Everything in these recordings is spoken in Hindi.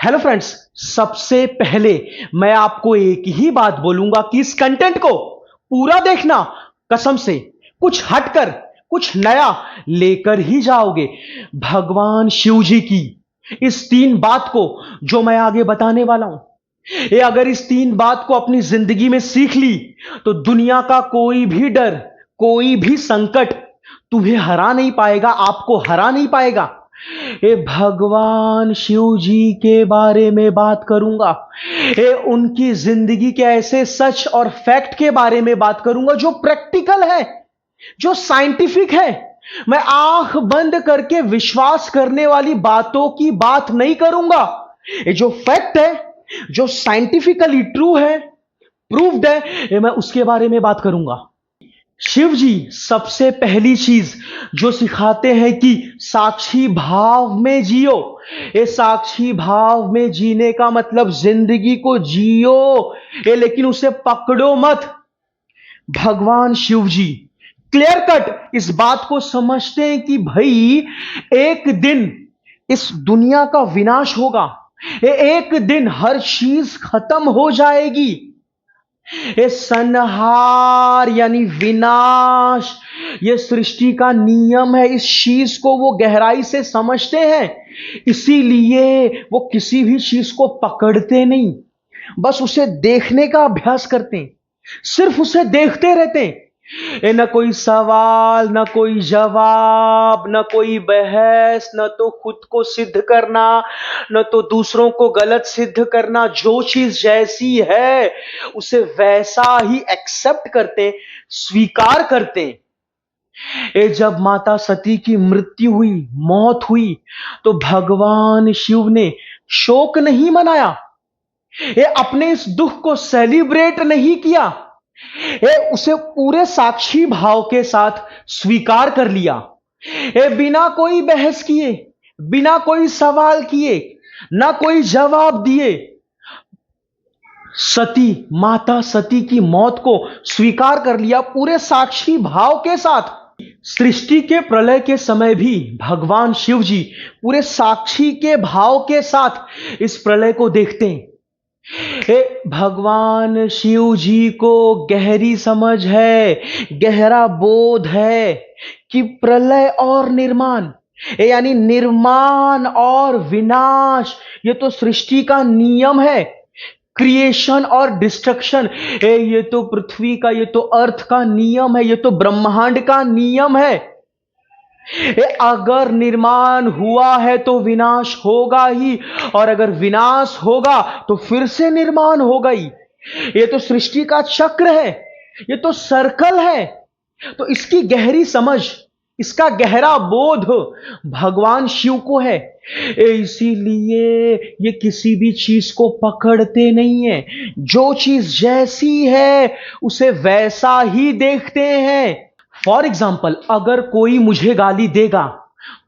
Hello friends. सबसे पहले मैं आपको एक ही बात बोलूंगा कि इस कंटेंट को पूरा देखना। कसम से कुछ हटकर कुछ नया लेकर ही जाओगे। भगवान शिव जी की इस तीन बात को जो मैं आगे बताने वाला हूं, ये अगर इस तीन बात को अपनी जिंदगी में सीख ली तो दुनिया का कोई भी डर, कोई भी संकट तुम्हें हरा नहीं पाएगा, आपको हरा नहीं पाएगा। ये भगवान शिव जी के बारे में बात करूंगा। ये उनकी जिंदगी के ऐसे सच और फैक्ट के बारे में बात करूंगा जो प्रैक्टिकल है, जो साइंटिफिक है। मैं आंख बंद करके विश्वास करने वाली बातों की बात नहीं करूंगा। ये जो फैक्ट है, जो साइंटिफिकली ट्रू है, प्रूव्ड है, ये मैं उसके बारे में बात करूंगा। शिव जी सबसे पहली चीज जो सिखाते हैं कि साक्षी भाव में जियो। ये साक्षी भाव में जीने का मतलब जिंदगी को जियो, ये लेकिन उसे पकड़ो मत। भगवान शिव जी क्लियर कट इस बात को समझते हैं कि भाई एक दिन इस दुनिया का विनाश होगा, एक दिन हर चीज खत्म हो जाएगी। ये संहार यानी विनाश, ये सृष्टि का नियम है। इस चीज को वो गहराई से समझते हैं, इसीलिए वो किसी भी चीज को पकड़ते नहीं, बस उसे देखने का अभ्यास करते हैं, सिर्फ उसे देखते रहते हैं। ये न कोई सवाल, न कोई जवाब, न कोई बहस, न तो खुद को सिद्ध करना, न तो दूसरों को गलत सिद्ध करना। जो चीज जैसी है उसे वैसा ही एक्सेप्ट करते, स्वीकार करते। ये जब माता सती की मृत्यु हुई, मौत हुई, तो भगवान शिव ने शोक नहीं मनाया, ये अपने इस दुख को सेलिब्रेट नहीं किया, ये उसे पूरे साक्षी भाव के साथ स्वीकार कर लिया। ये बिना कोई बहस किए, बिना कोई सवाल किए, ना कोई जवाब दिए, सती माता सती की मौत को स्वीकार कर लिया पूरे साक्षी भाव के साथ। सृष्टि के प्रलय के समय भी भगवान शिव जी पूरे साक्षी के भाव के साथ इस प्रलय को देखते हैं। भगवान शिव जी को गहरी समझ है, गहरा बोध है कि प्रलय और निर्माण, यानी निर्माण और विनाश, ये तो सृष्टि का नियम है। क्रिएशन और डिस्ट्रक्शन, ये तो पृथ्वी का, ये तो अर्थ का नियम है, ये तो ब्रह्मांड का नियम है। अगर निर्माण हुआ है तो विनाश होगा ही, और अगर विनाश होगा तो फिर से निर्माण होगा ही। ये तो सृष्टि का चक्र है, ये तो सर्कल है। तो इसकी गहरी समझ, इसका गहरा बोध भगवान शिव को है, इसीलिए ये किसी भी चीज को पकड़ते नहीं है। जो चीज जैसी है उसे वैसा ही देखते हैं। फॉर एग्जाम्पल, अगर कोई मुझे गाली देगा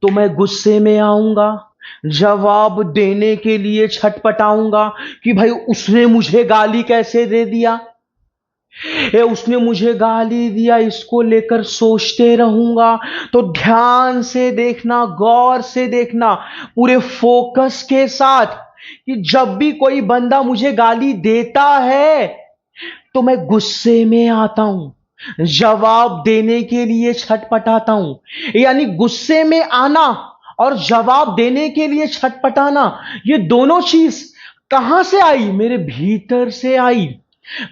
तो मैं गुस्से में आऊंगा, जवाब देने के लिए छटपटाऊंगा कि भाई उसने मुझे गाली कैसे दे दिया, उसने मुझे गाली दिया, इसको लेकर सोचते रहूंगा। तो ध्यान से देखना, गौर से देखना, पूरे फोकस के साथ कि जब भी कोई बंदा मुझे गाली देता है तो मैं गुस्से में आता हूं, जवाब देने के लिए छटपटाता हूं। यानी गुस्से में आना और जवाब देने के लिए छटपटाना, ये दोनों चीज कहां से आई? मेरे भीतर से आई,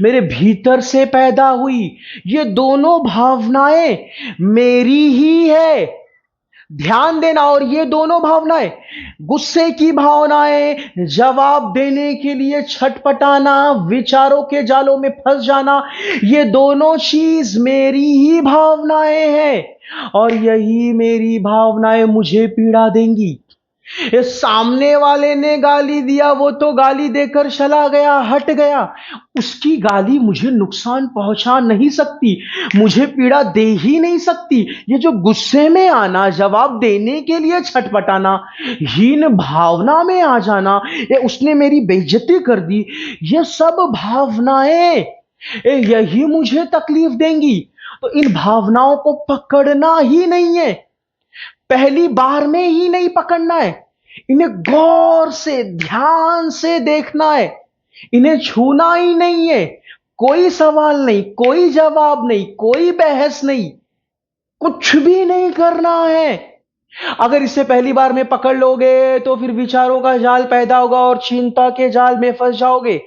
मेरे भीतर से पैदा हुई। ये दोनों भावनाएं मेरी ही है, ध्यान देना। और ये दोनों भावनाएं, गुस्से की भावनाएं, जवाब देने के लिए छटपटाना, विचारों के जालों में फंस जाना, ये दोनों चीज मेरी ही भावनाएं हैं, और यही मेरी भावनाएं मुझे पीड़ा देंगी। ये सामने वाले ने गाली दिया, वो तो गाली देकर चला गया, हट गया, उसकी गाली मुझे नुकसान पहुंचा नहीं सकती, मुझे पीड़ा दे ही नहीं सकती। ये जो गुस्से में आना, जवाब देने के लिए छटपटाना, हीन भावना में आ जाना, ये उसने मेरी बेइज्जती कर दी, ये सब भावनाएं यही मुझे तकलीफ देंगी। तो इन भावनाओं को पकड़ना ही नहीं है, पहली बार में ही नहीं पकड़ना है, इन्हें गौर से ध्यान से देखना है, इन्हें छूना ही नहीं है। कोई सवाल नहीं, कोई जवाब नहीं, कोई बहस नहीं, कुछ भी नहीं करना है। अगर इसे पहली बार में पकड़ लोगे तो फिर विचारों का जाल पैदा होगा और चिंता के जाल में फंस जाओगे।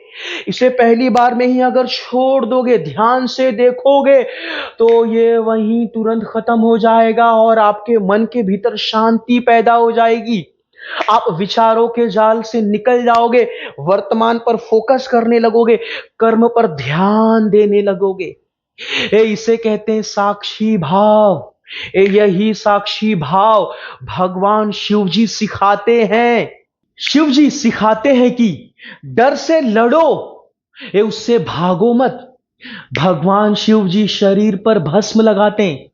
इसे पहली बार में ही अगर छोड़ दोगे, ध्यान से देखोगे, तो ये वहीं तुरंत खत्म हो जाएगा और आपके मन के भीतर शांति पैदा हो जाएगी। आप विचारों के जाल से निकल जाओगे, वर्तमान पर फोकस करने लगोगे, कर्म पर ध्यान देने लगोगे। इसे कहते हैं साक्षी भाव। यही साक्षी भाव भगवान शिव जी सिखाते हैं। शिव जी सिखाते हैं कि डर से लड़ो, उससे भागो मत। भगवान शिव जी शरीर पर भस्म लगाते हैं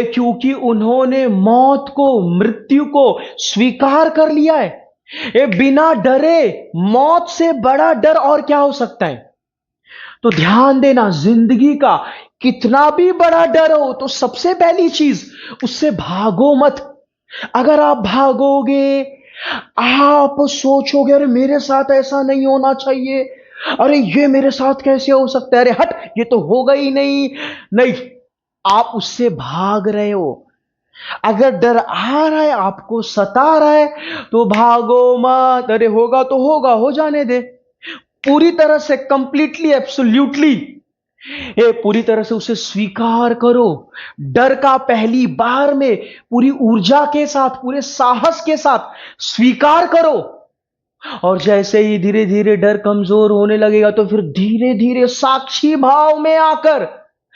क्योंकि उन्होंने मौत को, मृत्यु को स्वीकार कर लिया है। बिना डरे मौत से बड़ा डर और क्या हो सकता है। तो ध्यान देना, जिंदगी का कितना भी बड़ा डर हो तो सबसे पहली चीज, उससे भागो मत। अगर आप भागोगे, आप सोचोगे अरे मेरे साथ ऐसा नहीं होना चाहिए, अरे ये मेरे साथ कैसे हो सकता है, अरे हट ये तो होगा ही नहीं, नहीं, आप उससे भाग रहे हो। अगर डर आ रहा है, आपको सता रहा है, तो भागो मत। अरे होगा तो होगा, हो जाने दे। पूरी तरह से, कंप्लीटली, एब्सोल्यूटली, ये पूरी तरह से उसे स्वीकार करो। डर का पहली बार में पूरी ऊर्जा के साथ, पूरे साहस के साथ स्वीकार करो। और जैसे ही धीरे धीरे डर कमजोर होने लगेगा तो फिर धीरे धीरे साक्षी भाव में आकर,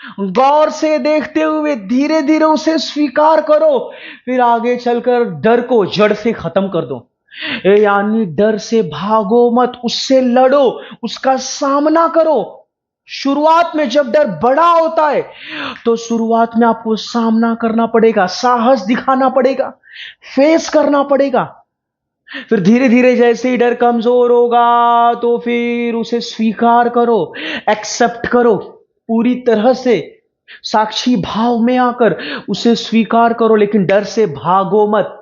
गौर से देखते हुए धीरे धीरे उसे स्वीकार करो। फिर आगे चलकर डर को जड़ से खत्म कर दो। यानी डर से भागो मत, उससे लड़ो, उसका सामना करो। शुरुआत में जब डर बड़ा होता है तो शुरुआत में आपको सामना करना पड़ेगा, साहस दिखाना पड़ेगा, फेस करना पड़ेगा। फिर धीरे धीरे जैसे ही डर कमजोर होगा तो फिर उसे स्वीकार करो, एक्सेप्ट करो, पूरी तरह से साक्षी भाव में आकर उसे स्वीकार करो, लेकिन डर से भागो मत।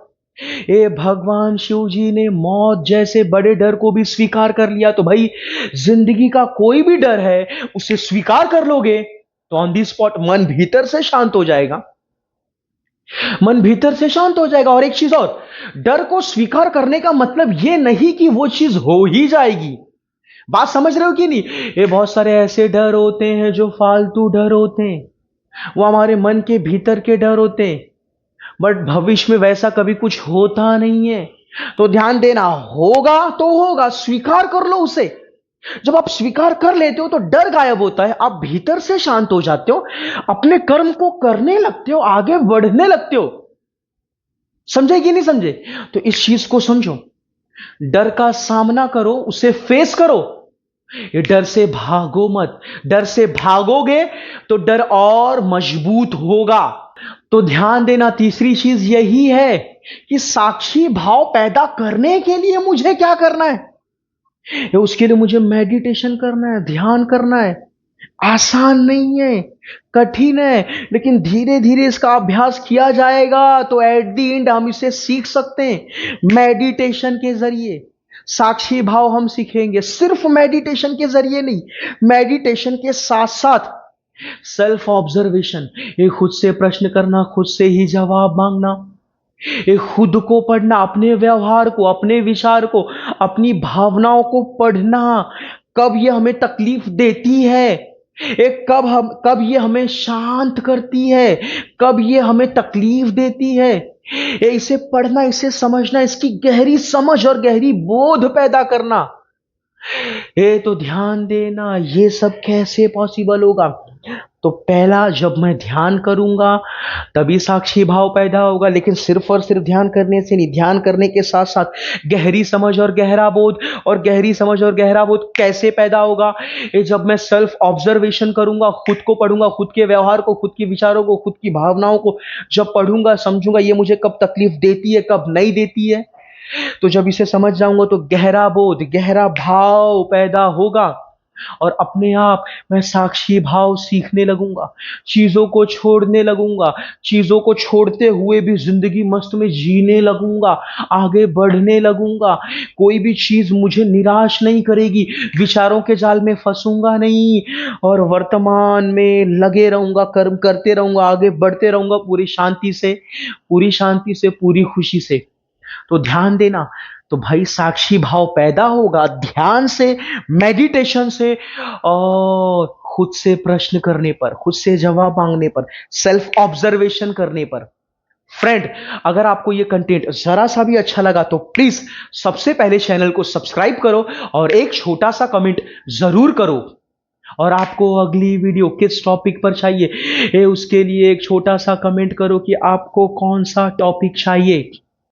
भगवान शिव जी ने मौत जैसे बड़े डर को भी स्वीकार कर लिया, तो भाई जिंदगी का कोई भी डर है उसे स्वीकार कर लोगे तो ऑन दी स्पॉट मन भीतर से शांत हो जाएगा। मन भीतर से शांत हो जाएगा। और एक चीज और, डर को स्वीकार करने का मतलब यह नहीं कि वो चीज हो ही जाएगी। बात समझ रहे हो कि नहीं। ये बहुत सारे ऐसे डर होते हैं जो फालतू डर होते हैं, वो हमारे मन के भीतर के डर होते हैं, बट भविष्य में वैसा कभी कुछ होता नहीं है। तो ध्यान देना, होगा तो होगा, स्वीकार कर लो उसे। जब आप स्वीकार कर लेते हो तो डर गायब होता है, आप भीतर से शांत हो जाते हो, अपने कर्म को करने लगते हो, आगे बढ़ने लगते हो। समझे कि नहीं समझे। तो इस चीज को समझो, डर का सामना करो, उसे फेस करो। ये डर से भागो मत। डर से भागोगे तो डर और मजबूत होगा। तो ध्यान देना, तीसरी चीज यही है कि साक्षी भाव पैदा करने के लिए मुझे क्या करना है। उसके लिए मुझे मेडिटेशन करना है, ध्यान करना है। आसान नहीं है, कठिन है, लेकिन धीरे धीरे इसका अभ्यास किया जाएगा तो एट द एंड हम इसे सीख सकते हैं। मेडिटेशन के जरिए साक्षी भाव हम सीखेंगे, सिर्फ मेडिटेशन के जरिए नहीं, मेडिटेशन के साथ साथ सेल्फ ऑब्जर्वेशन, ये खुद से प्रश्न करना, खुद से ही जवाब मांगना, ये खुद को पढ़ना, अपने व्यवहार को, अपने विचार को, अपनी भावनाओं को पढ़ना। कब ये हमें तकलीफ देती है, कब ये हमें शांत करती है, कब ये हमें तकलीफ देती है, इसे पढ़ना, इसे समझना, इसकी गहरी समझ और गहरी बोध पैदा करना। तो ध्यान देना, ये सब कैसे पॉसिबल होगा। तो पहला, जब मैं ध्यान करूंगा तभी साक्षी भाव पैदा होगा, लेकिन सिर्फ और सिर्फ ध्यान करने से नहीं, ध्यान करने के साथ साथ गहरी समझ और गहरा बोध। और गहरी समझ और गहरा बोध कैसे पैदा होगा। जब मैं सेल्फ ऑब्जर्वेशन करूंगा, खुद को पढ़ूंगा, खुद के व्यवहार को, खुद के विचारों को, खुद की भावनाओं को जब पढ़ूंगा, समझूंगा ये मुझे कब तकलीफ देती है, कब नहीं देती है। तो जब इसे समझ जाऊंगा तो गहरा बोध, गहरा भाव पैदा होगा। और अपने आप मैं साक्षी भाव सीखने लगूंगा, चीजों को छोड़ने लगूंगा, चीजों को छोड़ते हुए भी जिंदगी मस्त में जीने लगूंगा, आगे बढ़ने लगूंगा। कोई भी चीज मुझे निराश नहीं करेगी, विचारों के जाल में फंसूंगा नहीं और वर्तमान में लगे रहूंगा, कर्म करते रहूंगा, आगे बढ़ते रहूंगा पूरी शांति से, पूरी शांति से, पूरी खुशी से। तो ध्यान देना। तो भाई साक्षी भाव पैदा होगा ध्यान से, मेडिटेशन से, और खुद से प्रश्न करने पर, खुद से जवाब मांगने पर, सेल्फ ऑब्जर्वेशन करने पर। फ्रेंड, अगर आपको ये कंटेंट जरा सा भी अच्छा लगा तो प्लीज सबसे पहले चैनल को सब्सक्राइब करो और एक छोटा सा कमेंट जरूर करो। और आपको अगली वीडियो किस टॉपिक पर चाहिए, उसके लिए एक छोटा सा कमेंट करो कि आपको कौन सा टॉपिक चाहिए।